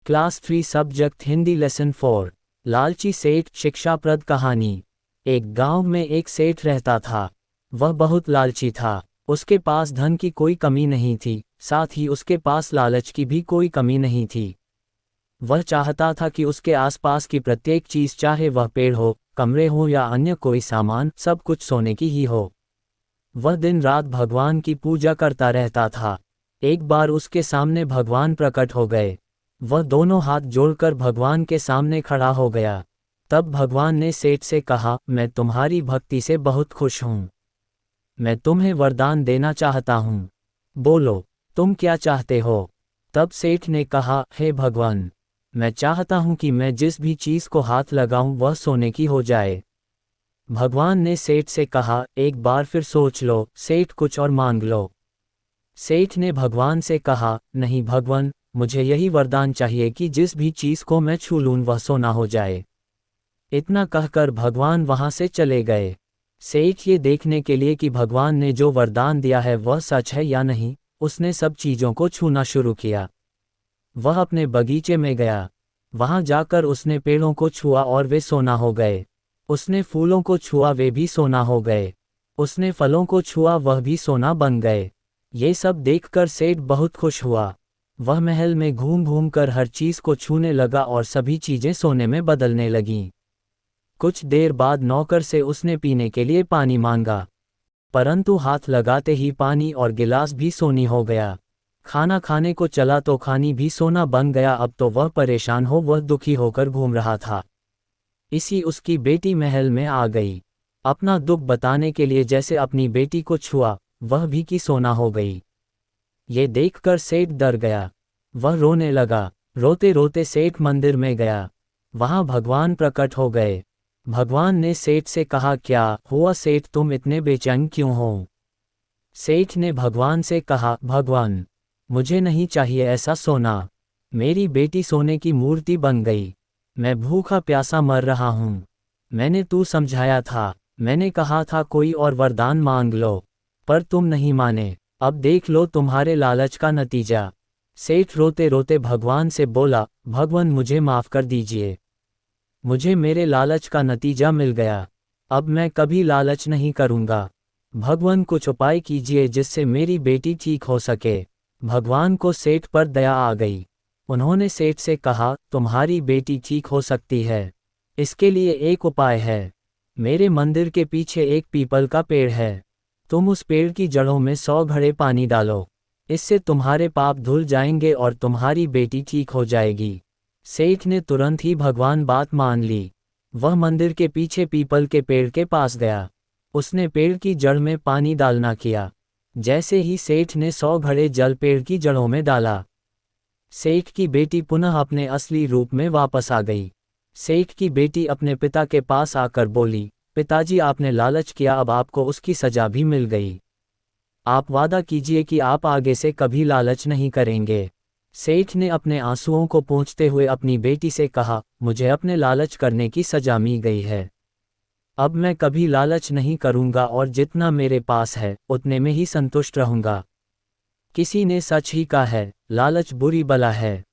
Class 3 subject Hindi lesson 4। लालची सेठ शिक्षाप्रद कहानी। एक गांव में एक सेठ रहता था। वह बहुत लालची था। उसके पास धन की कोई कमी नहीं थी, साथ ही उसके पास लालच की भी कोई कमी नहीं थी। वह चाहता था कि उसके आसपास की प्रत्येक चीज़, चाहे वह पेड़ हो, कमरे हो या अन्य कोई सामान, सब कुछ सोने की ही हो। वह दिन रात भगवान की पूजा करता रहता था। एक बार उसके सामने भगवान प्रकट हो गए। वह दोनों हाथ जोड़कर भगवान के सामने खड़ा हो गया। तब भगवान ने सेठ से कहा, मैं तुम्हारी भक्ति से बहुत खुश हूँ। मैं तुम्हें वरदान देना चाहता हूँ। बोलो, तुम क्या चाहते हो? तब सेठ ने कहा, हे भगवान, मैं चाहता हूँ कि मैं जिस भी चीज़ को हाथ लगाऊं वह सोने की हो जाए। भगवान ने सेठ से कहा, एक बार फिर सोच लो, सेठ कुछ और मांग लो। सेठ ने भगवान से कहा, नहीं भगवान, मुझे यही वरदान चाहिए कि जिस भी चीज़ को मैं छू लूं वह सोना हो जाए। इतना कहकर भगवान वहां से चले गए। सेठ ये देखने के लिए कि भगवान ने जो वरदान दिया है वह सच है या नहीं, उसने सब चीज़ों को छूना शुरू किया। वह अपने बगीचे में गया। वहां जाकर उसने पेड़ों को छुआ और वे सोना हो गए। उसने फूलों को छुआ, वे भी सोना हो गए। उसने फलों को छुआ, वह भी सोना बन गए। ये सब देखकर सेठ बहुत खुश हुआ। वह महल में घूम घूम कर हर चीज़ को छूने लगा और सभी चीज़ें सोने में बदलने लगीं। कुछ देर बाद नौकर से उसने पीने के लिए पानी मांगा, परंतु हाथ लगाते ही पानी और गिलास भी सोनी हो गया। खाना खाने को चला तो खानी भी सोना बन गया। अब तो वह परेशान हो, वह दुखी होकर घूम रहा था। इसी उसकी बेटी महल में आ गई। अपना दुख बताने के लिए जैसे अपनी बेटी को छुआ, वह भी की सोना हो गई। ये देखकर सेठ डर गया। वह रोने लगा। रोते रोते सेठ मंदिर में गया। वहां भगवान प्रकट हो गए। भगवान ने सेठ से कहा, क्या हुआ सेठ, तुम इतने बेचैन क्यों हो? सेठ ने भगवान से कहा, भगवान, मुझे नहीं चाहिए ऐसा सोना। मेरी बेटी सोने की मूर्ति बन गई। मैं भूखा प्यासा मर रहा हूँ। मैंने तू समझाया था, मैंने कहा था कोई और वरदान मांग लो, पर तुम नहीं माने। अब देख लो तुम्हारे लालच का नतीजा। सेठ रोते रोते भगवान से बोला, भगवान मुझे माफ़ कर दीजिए। मुझे मेरे लालच का नतीजा मिल गया। अब मैं कभी लालच नहीं करूँगा। भगवान कुछ उपाय कीजिए जिससे मेरी बेटी ठीक हो सके। भगवान को सेठ पर दया आ गई। उन्होंने सेठ से कहा, तुम्हारी बेटी ठीक हो सकती है। इसके लिए एक उपाय है। मेरे मंदिर के पीछे एक पीपल का पेड़ है। तुम उस पेड़ की जड़ों में 100 घड़े पानी डालो। इससे तुम्हारे पाप धुल जाएंगे और तुम्हारी बेटी ठीक हो जाएगी। सेठ ने तुरंत ही भगवान बात मान ली। वह मंदिर के पीछे पीपल के पेड़ के पास गया। उसने पेड़ की जड़ में पानी डालना किया। जैसे ही सेठ ने 100 घड़े जल पेड़ की जड़ों में डाला, सेठ की बेटी पुनः अपने असली रूप में वापस आ गई। सेठ की बेटी अपने पिता के पास आकर बोली, पिताजी आपने लालच किया, अब आपको उसकी सजा भी मिल गई। आप वादा कीजिए कि आप आगे से कभी लालच नहीं करेंगे। सेठ ने अपने आंसुओं को पोंछते हुए अपनी बेटी से कहा, मुझे अपने लालच करने की सजा मिल गई है। अब मैं कभी लालच नहीं करूंगा और जितना मेरे पास है उतने में ही संतुष्ट रहूंगा। किसी ने सच ही कहा है, लालच बुरी बला है।